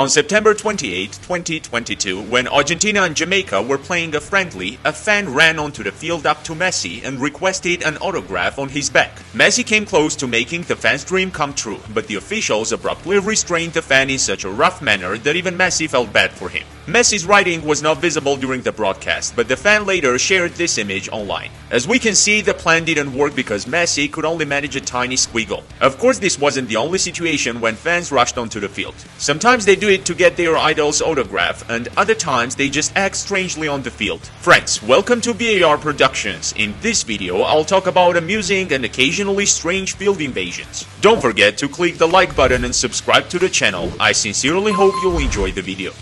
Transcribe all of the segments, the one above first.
On September 28, 2022, when Argentina and Jamaica were playing a friendly, a fan ran onto the field up to Messi and requested an autograph on his back. Messi came close to making the fan's dream come true, but the officials abruptly restrained the fan in such a rough manner that even Messi felt bad for him. Messi's writing was not visible during the broadcast, but the fan later shared this image online. As we can see, the plan didn't work because Messi could only manage a tiny squiggle. Of course, this wasn't the only situation when fans rushed onto the field. Sometimes they do it to get their idol's autograph, and other times they just act strangely on the field. Friends, welcome to VAR Productions. In this video, I'll talk about amusing and occasionally strange field invasions. Don't forget to click the like button and subscribe to the channel. I sincerely hope you'll enjoy the video.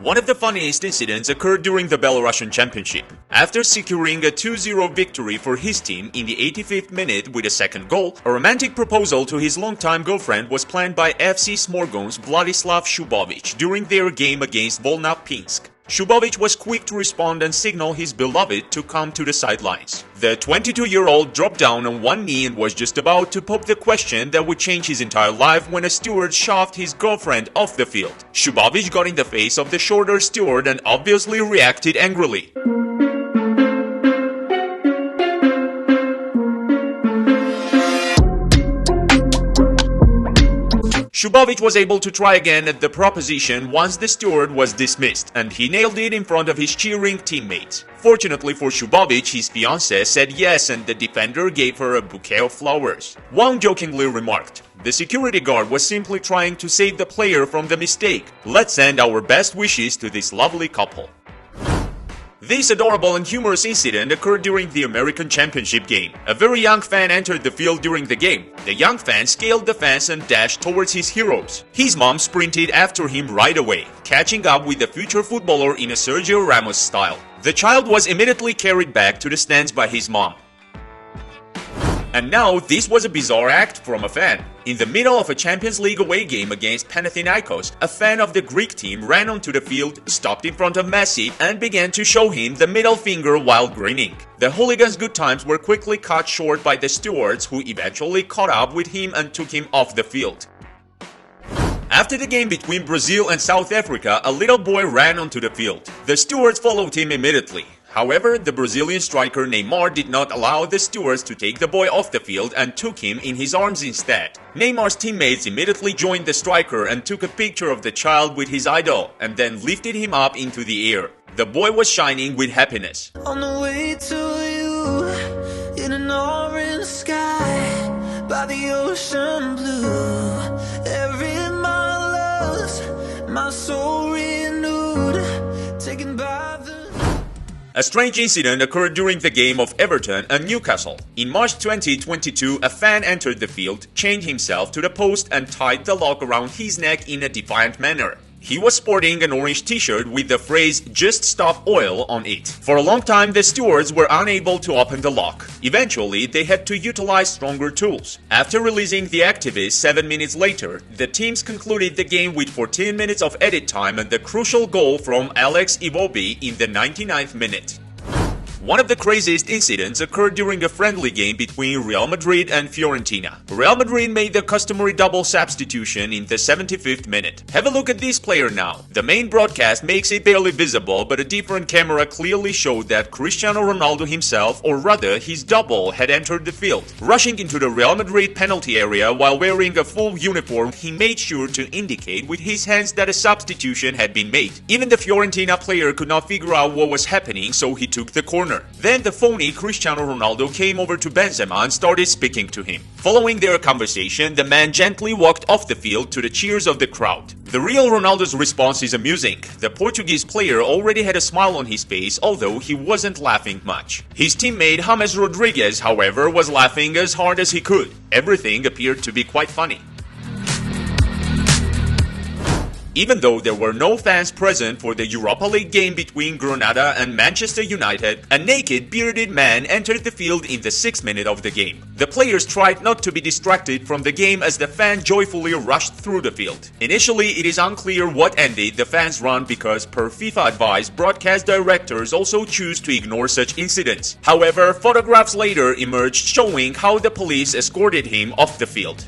One of the funniest incidents occurred during the Belarusian Championship. After securing a 2-0 victory for his team in the 85th minute with a second goal, a romantic proposal to his longtime girlfriend was planned by FC Smorgon's Vladislav Shubovich during their game against Volna, Pinsk. Shubovich was quick to respond and signal his beloved to come to the sidelines. The 22-year-old dropped down on one knee and was just about to pop the question that would change his entire life when a steward shoved his girlfriend off the field. Shubovich got in the face of the shorter steward and obviously reacted angrily. Shubovich was able to try again at the proposition once the steward was dismissed, and he nailed it in front of his cheering teammates. Fortunately for Shubovich, his fiancée said yes, and the defender gave her a bouquet of flowers. Wang jokingly remarked, "The security guard was simply trying to save the player from the mistake. Let's send our best wishes to this lovely couple." This adorable and humorous incident occurred during the American Championship game. A very young fan entered the field during the game. The young fan scaled the fence and dashed towards his heroes. His mom sprinted after him right away, catching up with the future footballer in a Sergio Ramos style. The child was immediately carried back to the stands by his mom. And now, this was a bizarre act from a fan. In the middle of a Champions League away game against Panathinaikos, a fan of the Greek team ran onto the field, stopped in front of Messi, and began to show him the middle finger while grinning. The hooligan's good times were quickly cut short by the stewards, who eventually caught up with him and took him off the field. After the game between Brazil and South Africa, a little boy ran onto the field. The stewards followed him immediately. However, the Brazilian striker Neymar did not allow the stewards to take the boy off the field and took him in his arms instead. Neymar's teammates immediately joined the striker and took a picture of the child with his idol, and then lifted him up into the air. The boy was shining with happiness. On the way to you, in an orange sky, by the ocean blue, every mile lost, my soul renewed, taken by the... A strange incident occurred during the game of Everton and Newcastle. In March 2022, a fan entered the field, chained himself to the post and tied the lock around his neck in a defiant manner. He was sporting an orange t-shirt with the phrase "Just Stop Oil" on it. For a long time, the stewards were unable to open the lock. Eventually, they had to utilize stronger tools. After releasing the activist 7 minutes later, the teams concluded the game with 14 minutes of edit time and the crucial goal from Alex Iwobi in the 99th minute. One of the craziest incidents occurred during a friendly game between Real Madrid and Fiorentina. Real Madrid made the customary double substitution in the 75th minute. Have a look at this player now. The main broadcast makes it barely visible, but a different camera clearly showed that Cristiano Ronaldo himself, or rather his double, had entered the field. Rushing into the Real Madrid penalty area while wearing a full uniform, he made sure to indicate with his hands that a substitution had been made. Even the Fiorentina player could not figure out what was happening, so he took the corner. Then the phony Cristiano Ronaldo came over to Benzema and started speaking to him. Following their conversation, the man gently walked off the field to the cheers of the crowd. The real Ronaldo's response is amusing. The Portuguese player already had a smile on his face, although he wasn't laughing much. His teammate James Rodriguez, however, was laughing as hard as he could. Everything appeared to be quite funny. Even though there were no fans present for the Europa League game between Granada and Manchester United, a naked, bearded man entered the field in the 6th minute of the game. The players tried not to be distracted from the game as the fan joyfully rushed through the field. Initially, it is unclear what ended the fans' run because, per FIFA advice, broadcast directors also choose to ignore such incidents. However, photographs later emerged showing how the police escorted him off the field.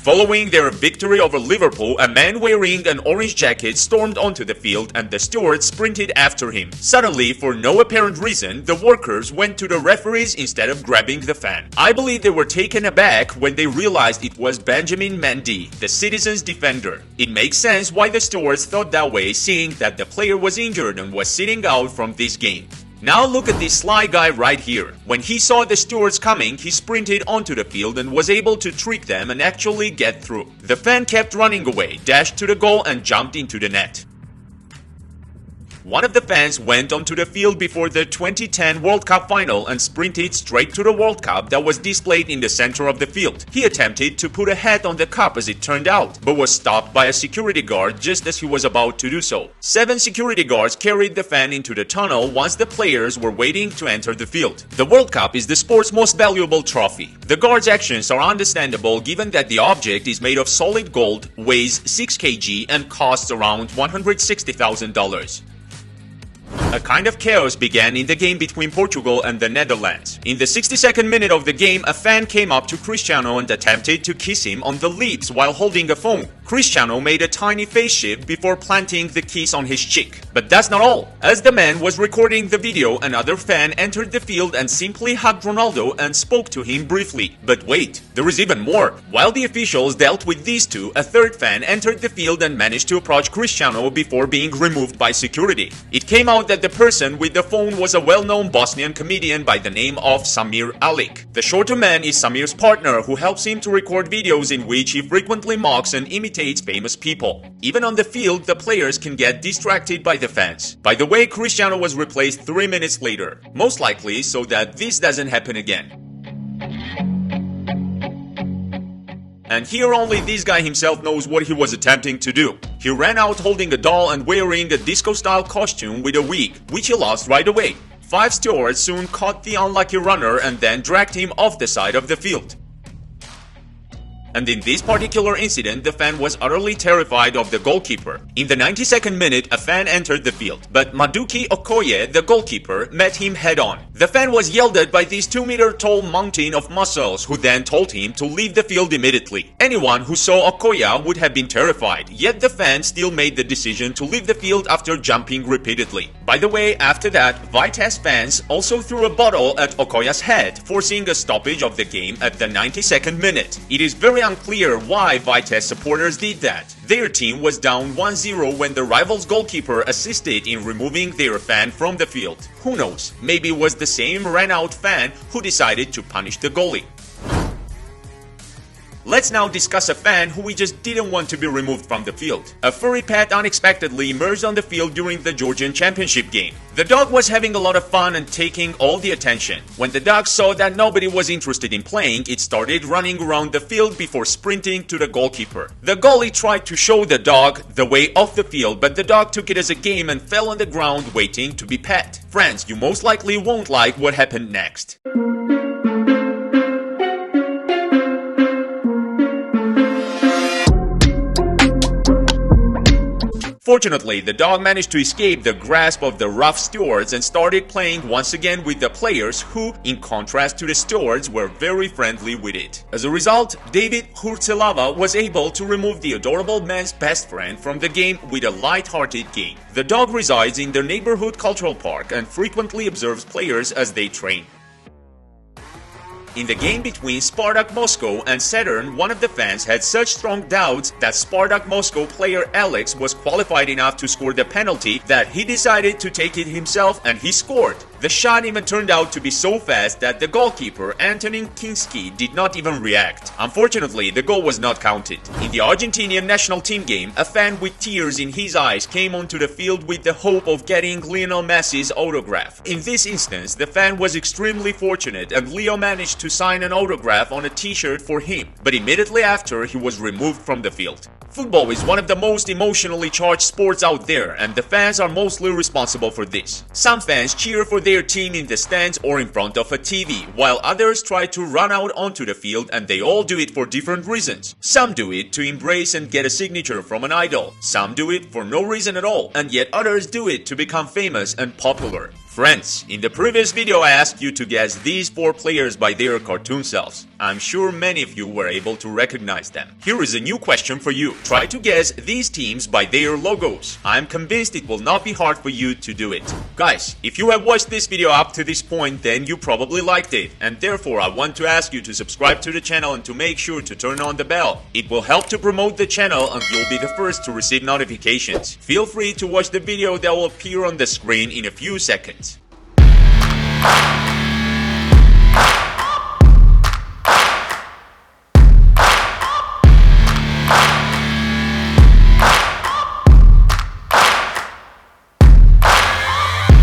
Following their victory over Liverpool, a man wearing an orange jacket stormed onto the field and the steward sprinted after him. Suddenly, for no apparent reason, the workers went to the referees instead of grabbing the fan. I believe they were taken aback when they realized it was Benjamin Mendy, the Citizens' defender. It makes sense why the stewards thought that way, seeing that the player was injured and was sitting out from this game. Now look at this sly guy right here. When he saw the stewards coming, he sprinted onto the field and was able to trick them and actually get through. The fan kept running away, dashed to the goal and jumped into the net. One of the fans went onto the field before the 2010 World Cup final and sprinted straight to the World Cup that was displayed in the center of the field. He attempted to put a hat on the cup as it turned out, but was stopped by a security guard just as he was about to do so. 7 security guards carried the fan into the tunnel once the players were waiting to enter the field. The World Cup is the sport's most valuable trophy. The guards' actions are understandable given that the object is made of solid gold, weighs 6 kg and costs around $160,000. A kind of chaos began in the game between Portugal and the Netherlands. In the 62nd minute of the game, a fan came up to Cristiano and attempted to kiss him on the lips while holding a phone. Cristiano made a tiny face shift before planting the kiss on his cheek. But that's not all. As the man was recording the video, another fan entered the field and simply hugged Ronaldo and spoke to him briefly. But wait, there is even more. While the officials dealt with these two, a third fan entered the field and managed to approach Cristiano before being removed by security. It came out that the person with the phone was a well-known Bosnian comedian by the name of Samir Alik. The shorter man is Samir's partner, who helps him to record videos in which he frequently mocks and imitates famous people. Even on the field, the players can get distracted by the fans. By the way, Cristiano was replaced 3 minutes later, most likely so that this doesn't happen again. And here only this guy himself knows what he was attempting to do. He ran out holding a doll and wearing a disco-style costume with a wig, which he lost right away. 5 stewards soon caught the unlucky runner and then dragged him off the side of the field. And in this particular incident, the fan was utterly terrified of the goalkeeper. In the 92nd minute, a fan entered the field, but Maduki Okoye, the goalkeeper, met him head-on. The fan was yelled at by this 2-meter-tall mountain of muscles, who then told him to leave the field immediately. Anyone who saw Okoye would have been terrified, yet the fan still made the decision to leave the field after jumping repeatedly. By the way, after that, Vitesse fans also threw a bottle at Okoye's head, forcing a stoppage of the game at the 92nd minute. It is very unclear why Vitesse supporters did that. Their team was down 1-0 when the rival's goalkeeper assisted in removing their fan from the field. Who knows, maybe it was the same ran-out fan who decided to punish the goalie. Let's now discuss a fan who we just didn't want to be removed from the field. A furry pet unexpectedly emerged on the field during the Georgian Championship game. The dog was having a lot of fun and taking all the attention. When the dog saw that nobody was interested in playing, it started running around the field before sprinting to the goalkeeper. The goalie tried to show the dog the way off the field, but the dog took it as a game and fell on the ground waiting to be pet. Friends, you most likely won't like what happened next. Fortunately, the dog managed to escape the grasp of the rough stewards and started playing once again with the players who, in contrast to the stewards, were very friendly with it. As a result, David Hurtselava was able to remove the adorable man's best friend from the game with a light-hearted game. The dog resides in their neighborhood cultural park and frequently observes players as they train. In the game between Spartak Moscow and Saturn, one of the fans had such strong doubts that Spartak Moscow player Alex was qualified enough to score the penalty that he decided to take it himself and he scored. The shot even turned out to be so fast that the goalkeeper, Antonin Kinski, did not even react. Unfortunately, the goal was not counted. In the Argentinian national team game, a fan with tears in his eyes came onto the field with the hope of getting Lionel Messi's autograph. In this instance, the fan was extremely fortunate and Leo managed to sign an autograph on a t-shirt for him, but immediately after he was removed from the field. Football is one of the most emotionally charged sports out there, and the fans are mostly responsible for this. Some fans cheer for their team in the stands or in front of a TV, while others try to run out onto the field, and they all do it for different reasons. Some do it to embrace and get a signature from an idol. Some do it for no reason at all, and yet others do it to become famous and popular. Friends, in the previous video I asked you to guess these 4 players by their cartoon selves. I'm sure many of you were able to recognize them. Here is a new question for you. Try to guess these teams by their logos. I'm convinced it will not be hard for you to do it. Guys, if you have watched this video up to this point, then you probably liked it, and therefore I want to ask you to subscribe to the channel and to make sure to turn on the bell. It will help to promote the channel and you'll be the first to receive notifications. Feel free to watch the video that will appear on the screen in a few seconds.